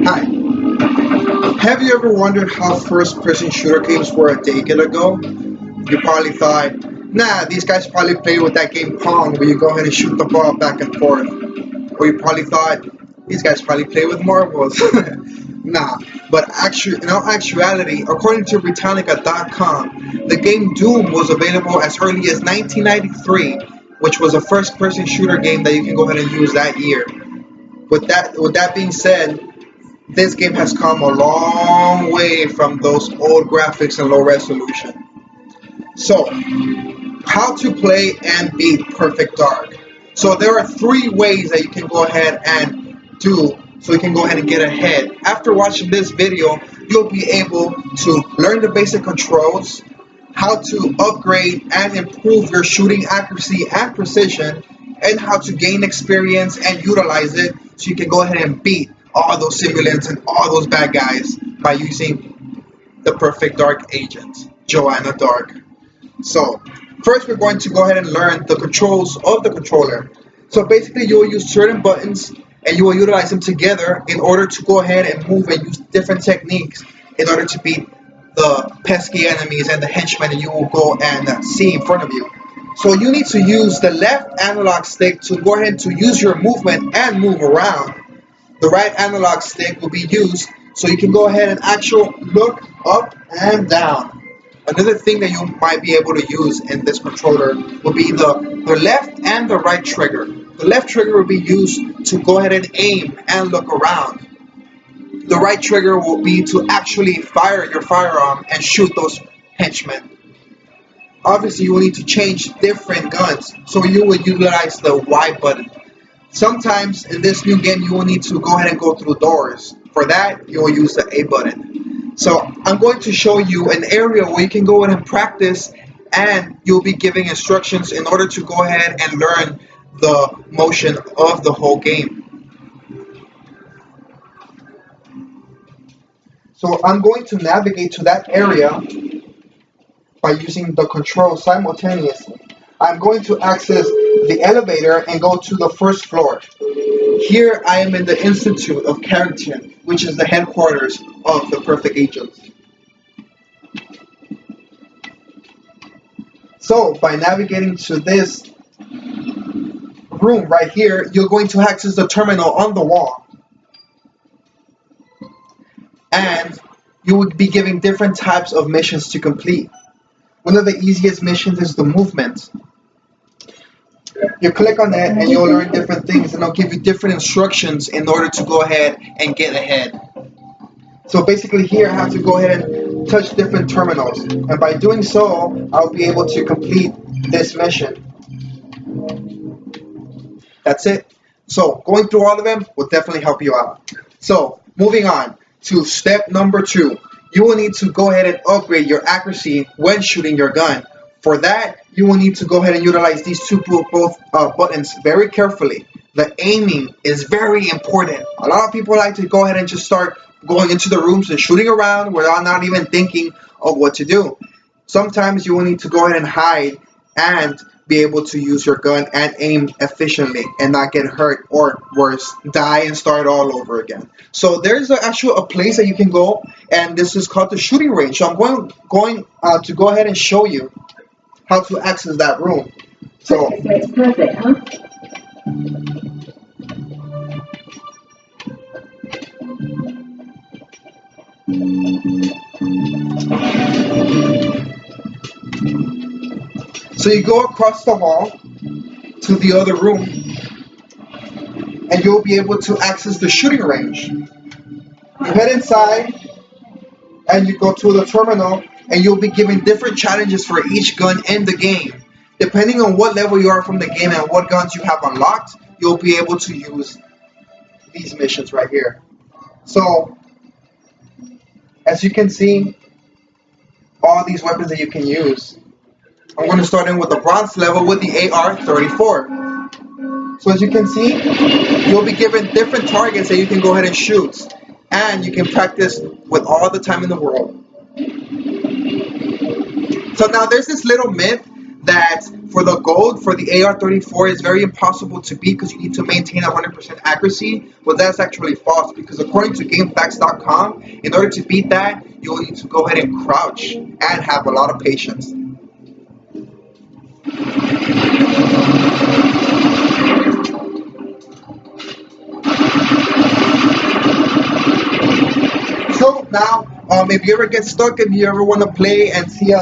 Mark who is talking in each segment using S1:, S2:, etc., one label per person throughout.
S1: Hi, have you ever wondered how first-person shooter games were a decade ago? You probably thought, nah, these guys probably played with that game Pong where you go ahead and shoot the ball back and forth. Or you probably thought, these guys probably play with marbles. Nah, but actually, in all actuality, according to Britannica.com, the game Doom was available as early as 1993, which was a first-person shooter game that you can go ahead and use that year. With that being said, this game has come a long way from those old graphics and low resolution. So, how to play and beat Perfect Dark. So there are three ways that you can go ahead and do so you can go ahead and get ahead. After watching this video, you'll be able to learn the basic controls, how to upgrade and improve your shooting accuracy and precision, and how to gain experience and utilize it so you can go ahead and beat all those simulants and all those bad guys by using the Perfect Dark agent, Joanna Dark. So, first we're going to go ahead and learn the controls of the controller. So basically you will use certain buttons and you will utilize them together in order to go ahead and move and use different techniques in order to beat the pesky enemies and the henchmen that you will go and see in front of you. So you need to use the left analog stick to go ahead to use your movement and move around. The right analog stick will be used so you can go ahead and actually look up and down. Another thing that you might be able to use in this controller will be the left and the right trigger. The left trigger will be used to go ahead and aim and look around. The right trigger will be to actually fire your firearm and shoot those henchmen. Obviously, you will need to change different guns, so you will utilize the Y button. Sometimes in this new game, you will need to go ahead and go through doors. For that, you will use the A button. So I'm going to show you an area where you can go ahead and practice, and you'll be giving instructions in order to go ahead and learn the motion of the whole game. So I'm going to navigate to that area by using the control simultaneously. I'm going to access the elevator and go to the first floor. Here I am in the Institute of Carrington, which is the headquarters of the Perfect Agents. So by navigating to this room right here, you're going to access the terminal on the wall. And you would be given different types of missions to complete. One of the easiest missions is the movement. You click on it and you'll learn different things, and it'll give you different instructions in order to go ahead and get ahead. So basically here I have to go ahead and touch different terminals, and by doing so I'll be able to complete this mission. That's it. So going through all of them will definitely help you out. So moving on to step number 2. You will need to go ahead and upgrade your accuracy when shooting your gun. For that, you will need to go ahead and utilize these two buttons very carefully. The aiming is very important. A lot of people like to go ahead and just start going into the rooms and shooting around without not even thinking of what to do. Sometimes you will need to go ahead and hide and be able to use your gun and aim efficiently and not get hurt, or worse, die and start all over again. So there's actually a place that you can go, and this is called the shooting range. So I'm going to go ahead and show you how to access that room. So
S2: it's perfect, huh?
S1: So you go across the hall to the other room, and you'll be able to access the shooting range. You head inside, and you go to the terminal, and you'll be given different challenges for each gun in the game. Depending on what level you are from the game and what guns you have unlocked, you'll be able to use these missions right here. So, as you can see, all these weapons that you can use. I'm going to start in with the bronze level with the AR-34. So as you can see, you'll be given different targets that you can go ahead and shoot. And you can practice with all the time in the world. So now there's this little myth that for the gold, for the AR-34, is very impossible to beat because you need to maintain 100% accuracy. Well, that's actually false, because according to GameFAQs.com, in order to beat that, you'll need to go ahead and crouch and have a lot of patience. So now, if you ever get stuck, if you ever want to play and see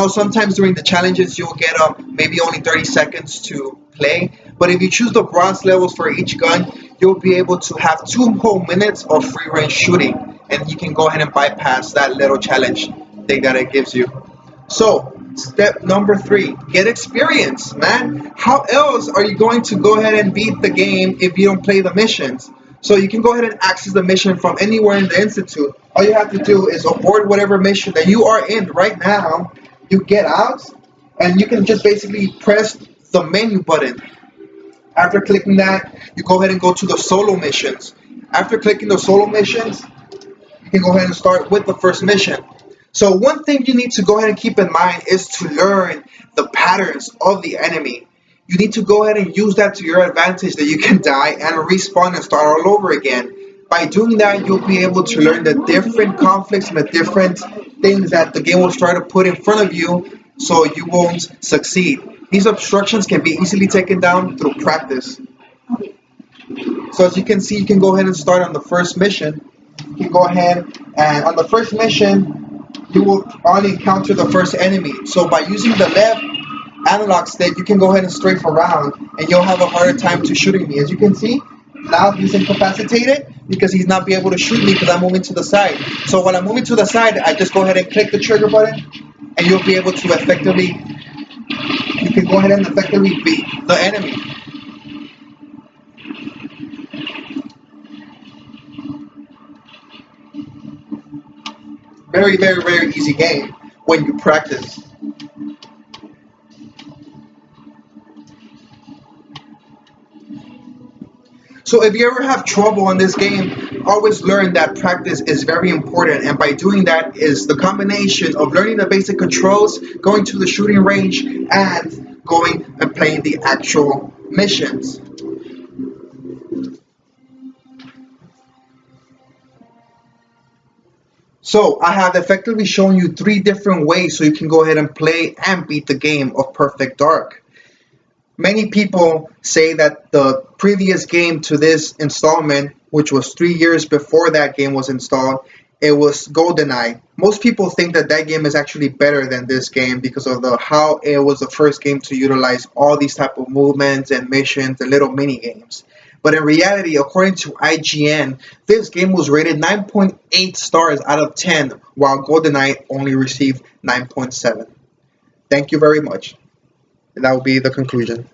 S1: sometimes during the challenges you'll get maybe only 30 seconds to play. But if you choose the bronze levels for each gun, you'll be able to have 2 whole minutes of free range shooting, and you can go ahead and bypass that little challenge thing that it gives you. So, step number 3, get experience, man. How else are you going to go ahead and beat the game if you don't play the missions? So you can go ahead and access the mission from anywhere in the Institute. All you have to do is abort whatever mission that you are in right now. You get out, and you can just basically press the menu button. After clicking that, you go ahead and go to the solo missions. After clicking the solo missions, you can go ahead and start with the first mission. So one thing you need to go ahead and keep in mind is to learn the patterns of the enemy. You need to go ahead and use that to your advantage, that you can die and respawn and start all over again. By doing that, you'll be able to learn the different conflicts and the different things that the game will try to put in front of you so you won't succeed. These obstructions can be easily taken down through practice. So as you can see, you can go ahead and start on the first mission. You can go ahead and on the first mission, you will only encounter the first enemy. So by using the left analog stick, you can go ahead and strafe around, and you'll have a harder time to shooting me. As you can see, now he's incapacitated because he's not be able to shoot me because I'm moving to the side. So while I'm moving to the side, I just go ahead and click the trigger button, and you'll be able to you can go ahead and effectively beat the enemy. Very, very, very easy game when you practice. So if you ever have trouble in this game, always learn that practice is very important, and by doing that is the combination of learning the basic controls, going to the shooting range, and going and playing the actual missions. So I have effectively shown you 3 different ways so you can go ahead and play and beat the game of Perfect Dark. Many people say that the previous game to this installment, which was 3 years before that game was installed, it was GoldenEye. Most people think that that game is actually better than this game because of how it was the first game to utilize all these type of movements and missions and little mini games. But in reality, according to IGN, this game was rated 9.8 stars out of 10, while GoldenEye only received 9.7. Thank you very much. That will be the conclusion.